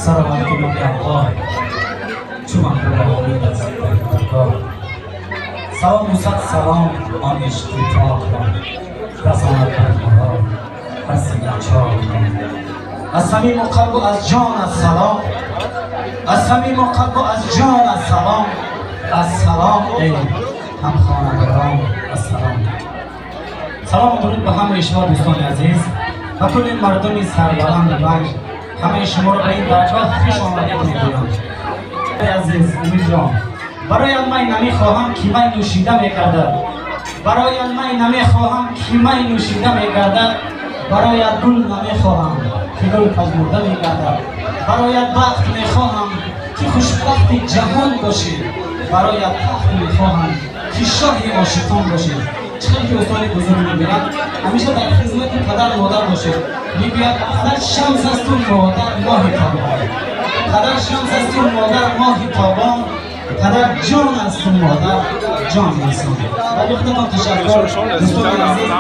سلامت کنم الله چون امید است سلام و صد سلام آن عشق پاک را رساند بر ما را از ناچار از صمیم قلب و از جان سلام از صمیم قلب و از جان سلام از سلام ای همخوانندگان السلام. سلام و درود به همه شما دوستان عزیز و کل مردم سربلند رنج، همه شما را به این درگاه خوش آمدید می‌گویم. عزیز امید جان، برای می نمیخواهم که می نوشیده میگردد، برای می نمیخواهم که می نوشیده میگردد، برای گل نمیخواهم که گل پژمرده میگردد، برای بخت میخواهم که خوشبخت جهان باشی، برای تخت میخواهم که شاه عاشقان باشی. چقدر که استاد بزرگ میبینم همیشه در خدمت پدر مادر باشید. میگوید پدر شمس است و مادر ماه تابان، پدر شمس است و مادر ماه تابان، پدر جان است و مادر جان انسان. و خودتان تشکر دوستان عزیز.